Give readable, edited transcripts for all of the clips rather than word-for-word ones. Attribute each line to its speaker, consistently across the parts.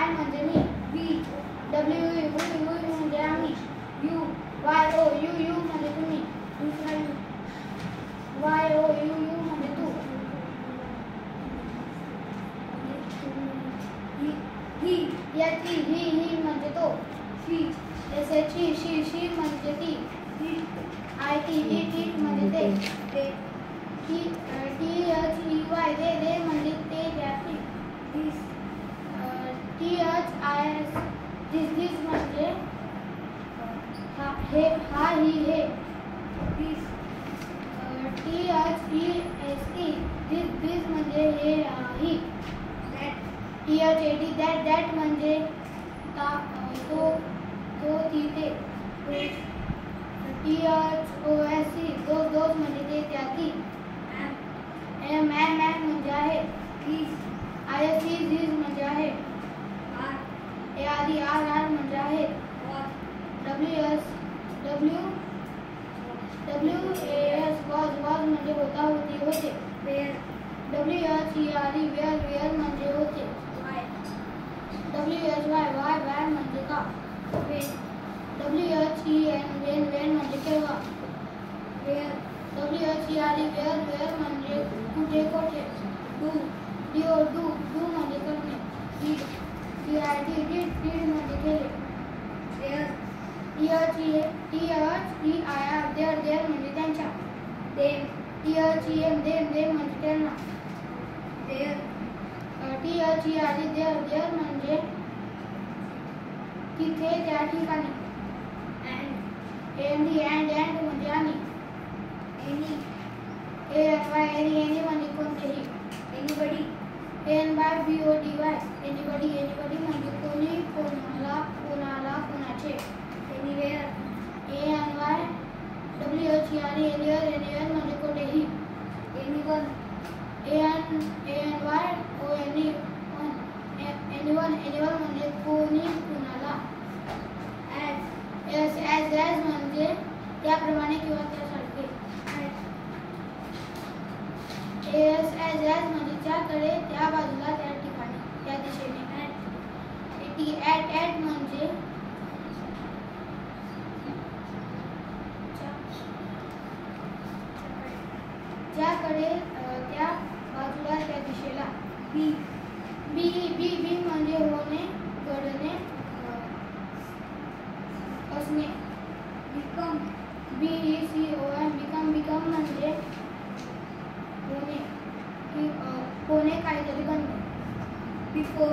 Speaker 1: म्हणजे मी. We. W म्हणजे आम्ही. यू. वाय ओ यू म्हणजे तुम्ही. दुसरा यू. वाय ओ यू म्हणजे तू. ही म्हणजे तो. शी म्हणजे ती. टी म्हणजे ते. THEY दे म्हणजे ते त्याची. THIS दिस म्हणजे हे हे. THEST दिस म्हणजे हे ही. THAT दॅट म्हणजे तो ती ते. THOST दोस म्हणजे ते त्या ती. मॅन म्हणजे आहे. IS म्हणजे आहे. AR म्हणजे आहे. WAS वॉज म्हणजे होते. WHERE वेअर म्हणजे होते. WHY म्हणजे का. WHEN वेन म्हणजे केव्हा. WHERE वेअर म्हणजे कुठे कोठे. डू म्हणजे करणे. डीड म्हणजे केले. THEIR देअर म्हणजे त्यांच्या. THEM देम म्हणजे त्यांना. THERE देअर म्हणजे तिथे त्या ठिकाणी. and म्हणजे आणि. any म्हणजे कोणतेही. ANYBODY anybody म्हणजे कोणी कोणाला कोणाचे. anywhere म्हणजे कोठेही. anyone म्हणजे कोणी कुणाला. as म्हणजे त्याप्रमाणे किंवा त्यासारखे. as म्हणजे ज्याकडे त्या बाजूला त्या ठिकाणी त्या दिशेने. at म्हणजे ज्याकडे त्या बाजूला त्या दिशेला. बी म्हणजे होणे घडणे असणे. बिकम म्हणजे होणे काहीतरी बनणे. बिफोर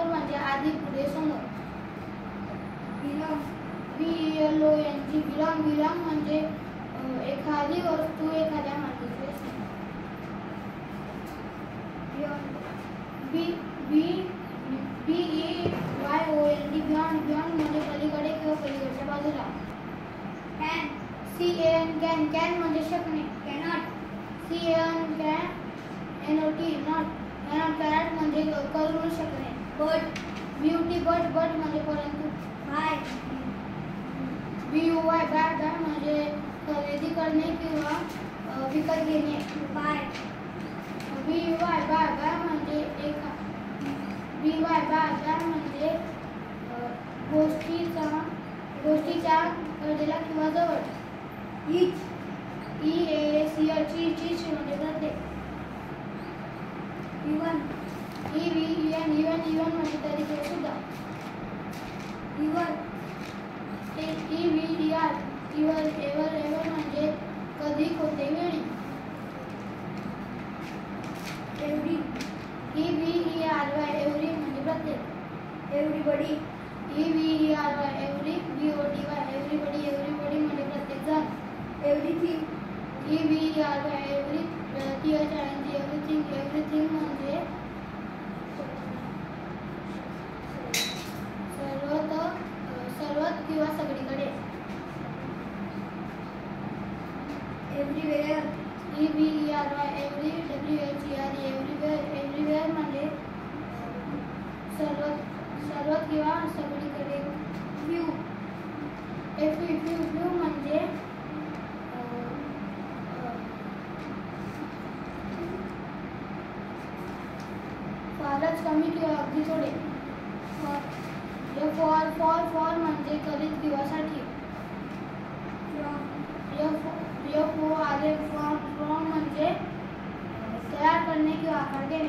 Speaker 1: म्हणजे आधी पुढे समोर. बिलॉंग म्हणजे एखादी वस्तू एखाद्या माणसाची असणे. बियॉन्ड म्हणजे पलीकडे किंवा पलीकडच्या बाजूला. कॅन म्हणजे शकणे. कॅनॉट म्हणजे करू शकणे. बट म्हणजे परंतु. BUY बॅट म्हणजे खरेदी करणे किंवा विकत घेणे. BUY बाय म्हणजे म्हणजे गोष्टीच्या कडेला किंवा जवळ. EACH म्हणजे प्रत्येक. इव्हन म्हणजे तरी सुद्धा. एव्हर म्हणजे कधी कोणत्याही वेळी. EVERY एव्हरी म्हणजे प्रत्येक. एव्हरीबडी. EVERY every. एव्हरीबडी म्हणजे प्रत्येक जण. एव्हरीथिंग. EVERY एव्हरीथिंग म्हणजे सर्वत्र किंवा सगळीकडे. एव्हरीवेअर. EVERY every. एव्हरीवेअर म्हणजे सर्वत्र किंवा सगळीकडे. फ्यू म्हणजे फारच कमी किंवा अगदी थोडे. फॉर म्हणजे करीत किंवा साठी. फ्रॉम म्हणजे तयार करणे किंवा आकार देणे.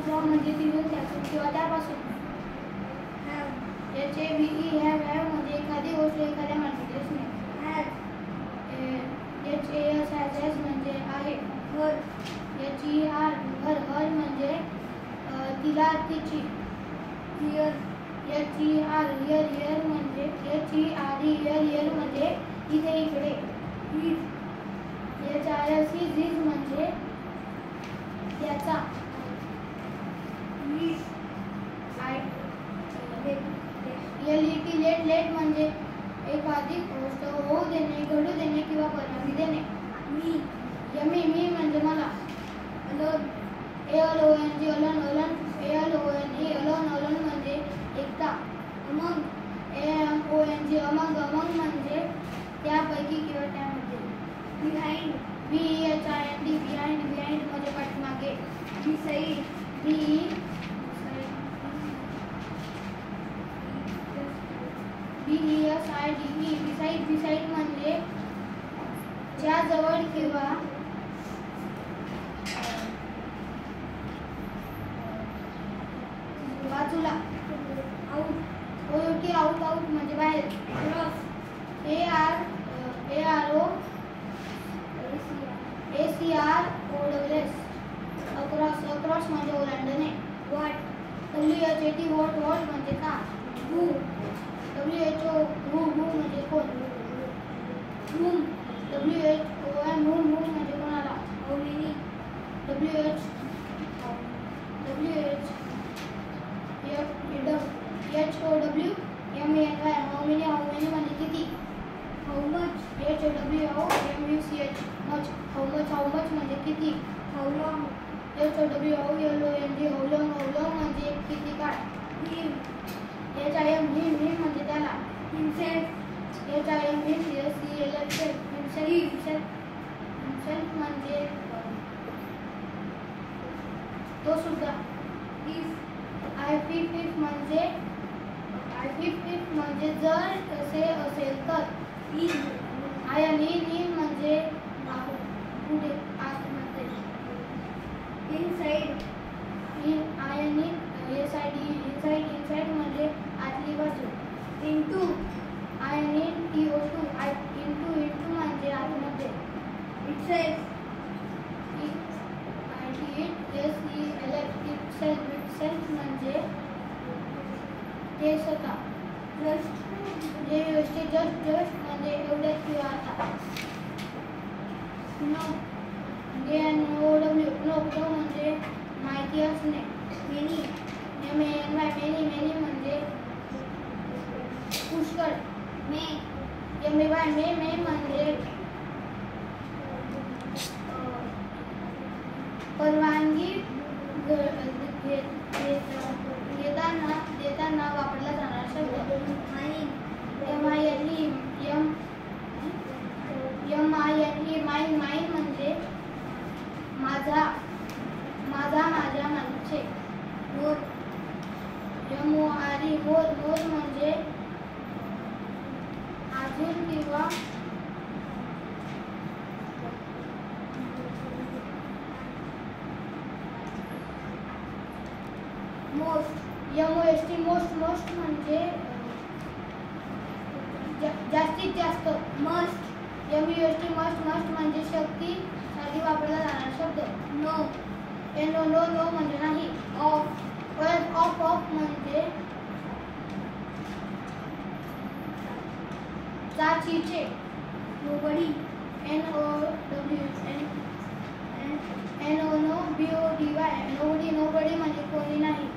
Speaker 1: फ्रॉम म्हणजे तिथून त्यातून किंवा त्यापासून. हॅव म्हणजे एखादी गोष्ट एखाद्या माणसाची असणे. HAS म्हणजे आहे. हर म्हणजे तिला तिची. हिअर म्हणजे हिअर म्हणजे इथे इकडे. HIS म्हणजे त्याचा. LET लेट म्हणजे एखादी गोष्ट होऊ देणे, घडू देणे किंवा परवानगी देणे. मी म्हणजे मला. ALONG अलोन म्हणजे एकटा. अमंग म्हणजे त्यापैकी किंवा त्यामध्ये. बिहाइंड म्हणजे पाठीमागे. बिसाइड म्हणजे ज्या जवळ किंवा बाजूला. आउट म्हणजे बाहेर. ACROSS अक्रॉस म्हणजे ओलांडणे. WHAT व्हॉट म्हणजे का. WHO म्हणजे कोण. WHOM म्हणजे कोणाला. HOWMANY म्हणजे किती. How much म्हणजे किती. HOWLONG म्हणजे किती काळ. HIM म्हणजे त्याला. Himself म्हणजे तो सुद्धा. If म्हणजे जर तसे असेल तर. In म्हणजे पुढे आतमध्ये. Inside म्हणजे आतली बाजू. Into म्हणजे आतमध्ये. Itself म्हणजे ते स्वतः. जस्ट म्हणजे एवढ्यात किंवा आता. नो म्हणजे माहिती असणे. many म्हणजे पुष्कळ. मे म्हणजे परवानगी देताना वापरला जाणारा शब्द. माईन म्हणजे माझ्या माणसे. मोर म्हणजे अजून किंवा मोस्ट म्हणजे जास्तीत जास्त. मस्ट म्हणजे शक्तीसाठी वापरला जाणारा शब्द. नो म्हणजे नाही. ऑफ म्हणजे चाचीचे. नोबडी. नोबडी म्हणजे कोणी नाही.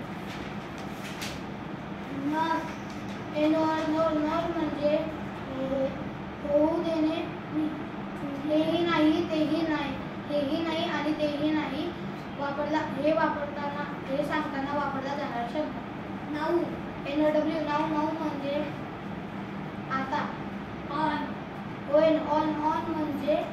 Speaker 1: नॉर म्हणजे होऊ देणे. हेही नाही आणि तेही नाही. वापरताना हे सांगताना वापरला जाणारा शब्द. नाऊ. नाऊ म्हणजे आता. ऑन म्हणजे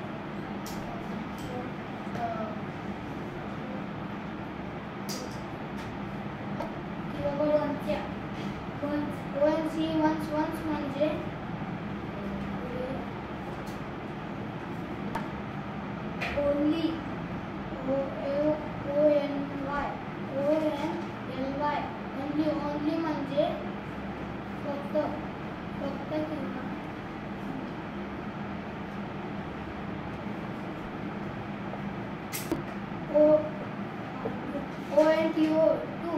Speaker 1: ONTO टू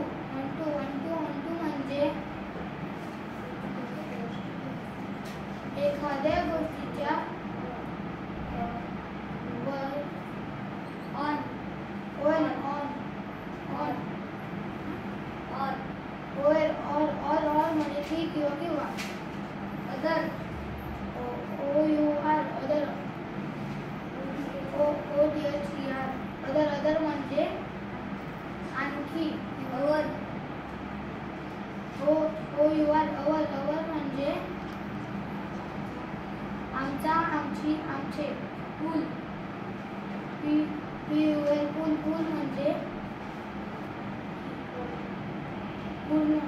Speaker 1: onto म्हणजे एखाद्या गोष्टीच्या वर ऑन or म्हणजे की किंवा other OUR other OTHER other म्हणजे आणखी अवर अवर म्हणजे आमचा आमची आमचे पूल पूल म्हणजे पूर्ण